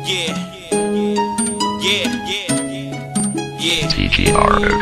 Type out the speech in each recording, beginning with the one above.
Yeah, yeah, yeah, TGRX.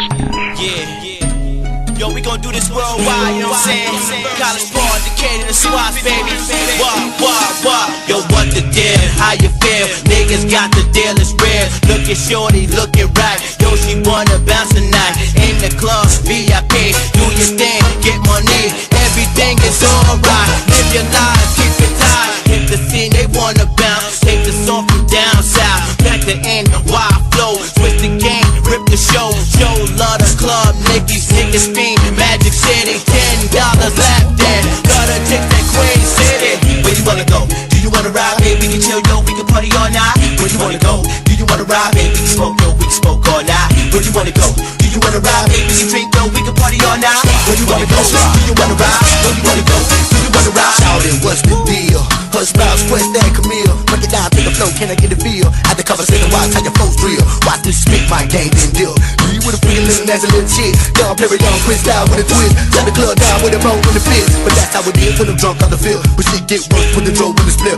yeah. Yo, we gon' do this worldwide, you know what I'm saying? College ball, Decatur, the squad, baby. What? Yo, what the deal? How you feel? Niggas got the deal, it's real. Look at shorty, looking right. Yo, she wanna bounce tonight. In the club, VIP. Do your thing, get money. Everything is alright. Live your life, keep it tight. Hit the scene, they wanna bounce. Take the song from down south. Back to end, wild flow. Twist the game, rip the show. Show love the club, Nicky's niggas fiend. Magic City, $10 lap dance. Gotta take that Queen City. Where you wanna go? Do you wanna ride, baby? We can chill, yo, we can party all night. Where you wanna go? Do you wanna ride, baby? We can smoke, yo, we can smoke all night. Where you wanna go? Do you wanna ride, baby? We can drink, yo, we can party all night. Where you wanna go? Do you wanna ride? Where you wanna go? Do you wanna ride? Shout it, what's the deal? Her spouse, Quest and Camille. Break it down to the flow, can I get a feel? At the cover, say the watch, how your folks drill. Watch this spit, my game then deal. You with a freaking living as a little chick. Young, very young, Chris style with a twist. Shut the club down with a roll in the fist. But that's how it is when I'm drunk on the field. But shit get worse when the drove in the split.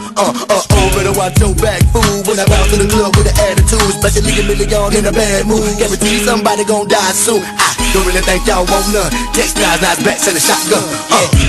Better watch your back, fool. When I bounce to the club with an attitude. Especially a million in a bad mood. Guarantee somebody gon' die soon. I don't really think y'all want none. Text guys, nice back, send a shotgun.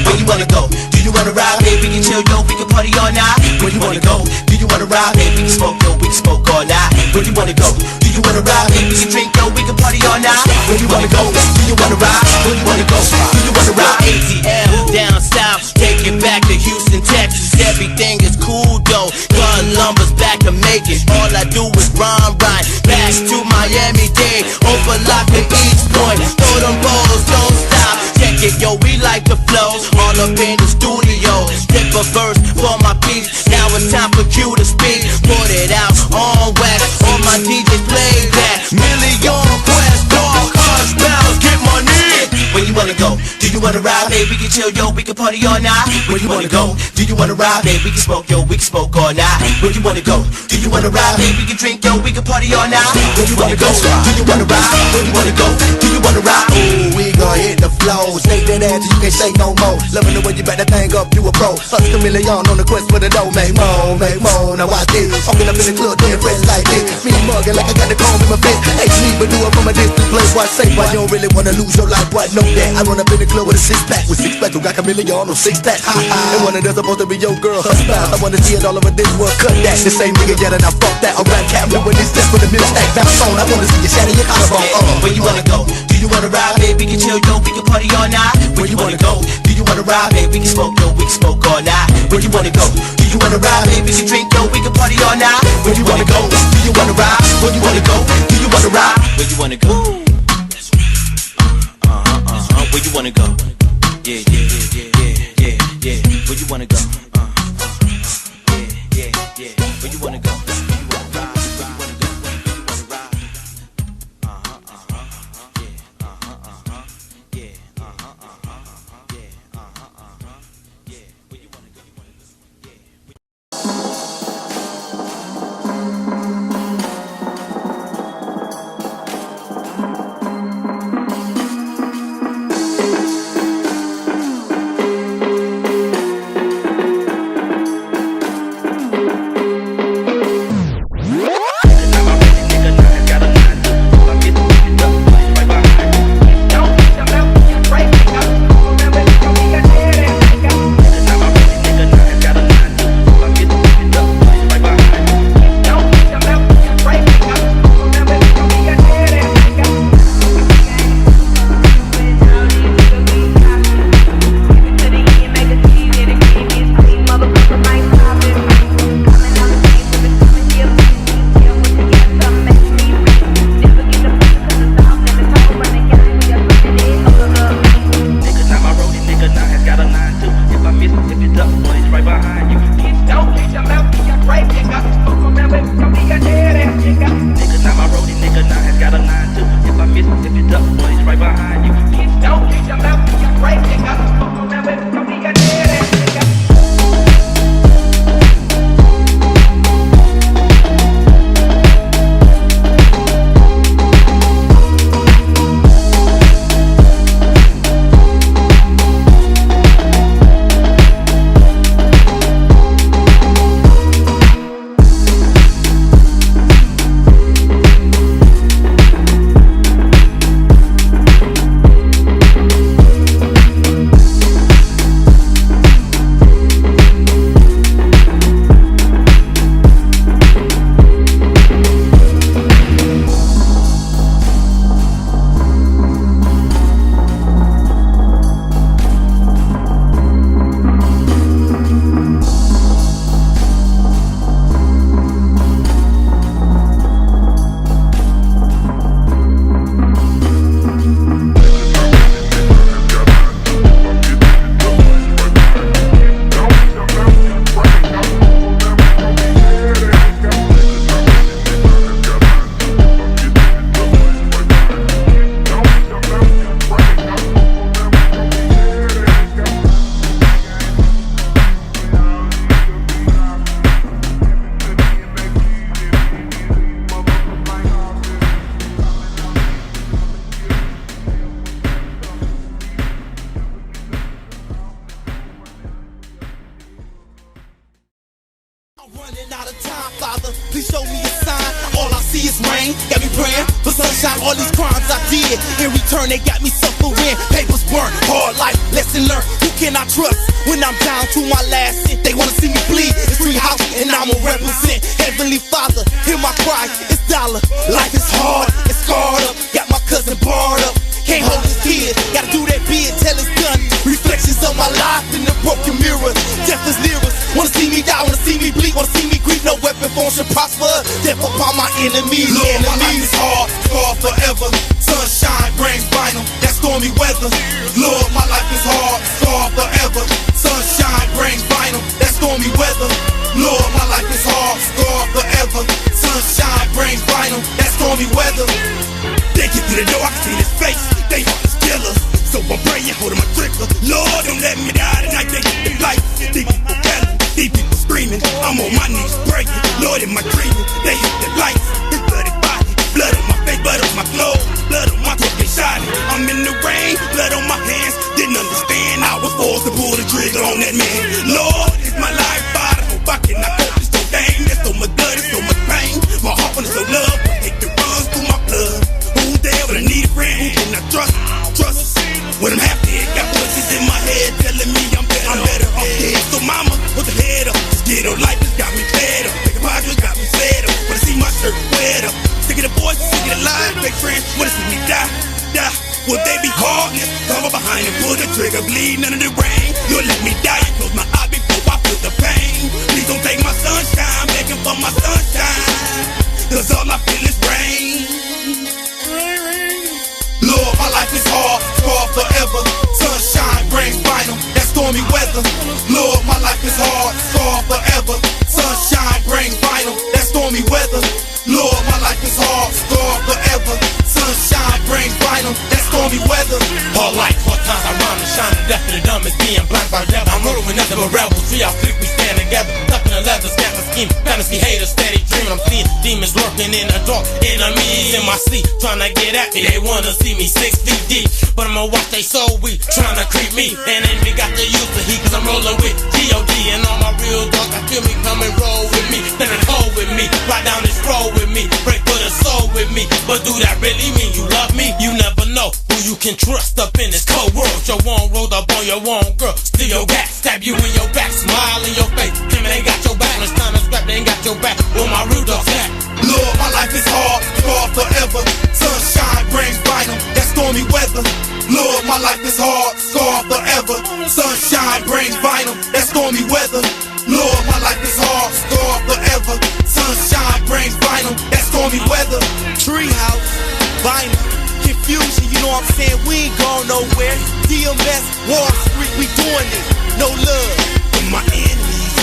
Where you wanna go? Do you wanna ride, baby? We can chill, yo, we can party all night. Where you wanna go? Do you wanna ride, baby? We can smoke, yo, we can smoke all night. Where you wanna go? Do you wanna ride, baby? We can drink, yo, we can party all night. Where you wanna go? Do you wanna ride? Where you wanna go? Do you wanna ride? ATL down south, take it back to Houston, Texas. Everything is cool though. Columbus back to Macon. All I do is rhyme right. Back to Miami-Dade, overlock the East Point. Throw them balls, don't stop. Check it, yo, we like to flow. All up in the studio. Flip a verse for my piece. Now it's time for Q to speak. Put it out on wax. All my DJs play that. Million Quest, dog, hush, bounce, get money. Where you wanna go? Do you wanna ride, baby? We can chill, yo, we can party all night. Where you wanna go? Do you wanna ride, baby? We can smoke, yo, we can smoke all night. Where you wanna go? Do you wanna ride, baby? We can drink, yo, we can party all night. Where you wanna go? Do you wanna ride? Where you wanna go? Do you wanna ride? Ooh, we gon' hit the flow. Shake that ass till you can't shake no more. Loving the way you back that thing up, you a pro. Plus the million on the quest for the dough. Make more, make more. Now watch this. Walking up in the club, doing fresh like this. Me mugging like I got the comb in my fist. Ain't me, but do it from a distance place. Watch safe, why you don't really wanna lose your life? What? Know that I run up in the club with a six-pack. With six-pack, who got a million on 6-pack. And one of them supposed to be your girl, her spouse. I wanna see it all over this world. Cut that. The same nigga yet, and I fuck that. Alright, cap me with this step with the milk stack. Bounce on. I wanna see you shatter your collarbone. Where you wanna go? Do you wanna ride, baby? We can chill, yo, we can party all night. Where you wanna go? Do you wanna ride, baby? We can smoke, yo, we can smoke all night. Where you wanna go? Do you wanna ride, baby? We can drink, yo, we can party all night. Where you wanna go? Do you wanna ride? Where you wanna go? Do you wanna ride? Where you wanna go? Where you wanna go? Yeah. Where you wanna go? Yeah. Where you wanna go? I'm running out of time, Father, please show me a sign. All I see is rain, got me praying for sunshine. All these crimes I did, in return they got me suffering. Papers burnt, hard life, lesson learned. Who can I trust when I'm down to my last cent? They wanna see me bleed, it's free house and I'ma represent. Heavenly Father, hear my cry, it's dollar. Life is hard, it's scarred up, got my cousin barred up. Can't hold his kids, gotta do that bid till it's done. Reflections of my life in the broken mirror. Death is near us, wanna see me die, wanna see me bleed, wanna see me grieve. No weapon form should prosper. Death upon my enemies. Lord, my life is hard, scarred forever. Sunshine brings vinyl, that stormy weather. Lord, my life is hard, scarred forever. Sunshine brings vinyl, that stormy weather. Lord, my life is hard, scarred forever. Sunshine brings vinyl, that stormy weather. They get through the door, I can see his face. They want to kill us, so I'm praying, holding my trigger. Lord, don't let me die tonight. They get the light. These people battling, these people screaming. I'm on my knees praying. Lord, in my dreaming, they hit the lights. His bloody body, blood on my face, blood on my clothes, blood on my throat, they shining. I'm in the rain, blood on my hands. Didn't understand, I was forced to pull the trigger on that man. Lord, it's my life, Father. Hope I cannot cope this so dang. There's so much blood, there's so much pain. My heart is so love, it runs through my blood. Who's there when I need a friend? Who can I trust? When I'm happy, got voices in my head telling me I'm better off dead. So mama, put the head up. This ghetto life has got me fed up. Thinking about you got me fed up. Wanna see my shirt wet up. Sick of the voices, sick of the lies. Fake friends, wanna see me die. Would they be heartless? Cover behind and pull the trigger, bleeding under the rain. You'll let me die and close my eye before I feel the pain. Please don't take my sunshine, begging for my sunshine. Cause all I feel is rain. Lord, my life is hard, scarred forever. Sunshine brings vinyl, that stormy weather. Lord, my life is hard, scarred forever. Sunshine brings vinyl, that stormy weather. Lord, my life is hard, scarred forever. Sunshine brings vinyl, that stormy weather. Hard life, hard times, I rhyme and shine. The death of the dumb is being blind by devil. I'm rolling with nothing but rebels. See how quick we stand together. Up in the leather, scatter scheme. Fantasy haters, steady dreaming. I'm seeing demons lurking in the dark. Enemies in my sleep, trying to get at me. They wanna see me 6 feet deep, but I'ma watch they so weak, trying to creep me. And envy got the use of heat, cause I'm rolling with G.O.D. And all my real dogs, I feel me come and roll with me. Then it hold with me, ride down this road with me. Break for the soul with me, but do that really mean you love me? You never know who you can trust up in this cold world. Your one rolled up on your one girl, steal your gat, stab you in your back, smile in your face. Him ain't got your back, when it's time to scrap, they ain't got your back. Where my real dogs at? Lord, my life is hard, scarred forever. Sunshine brings vinyl, that stormy weather. Lord, my life is hard, scarred forever. Sunshine brings vinyl, that stormy weather. Lord, my life is hard, scarred forever. Sunshine brings vinyl, that stormy weather. Treehouse, vinyl, confusion, you know what I'm saying? We ain't going nowhere. DMS, Wall Street, we doing it. No love. For my enemies,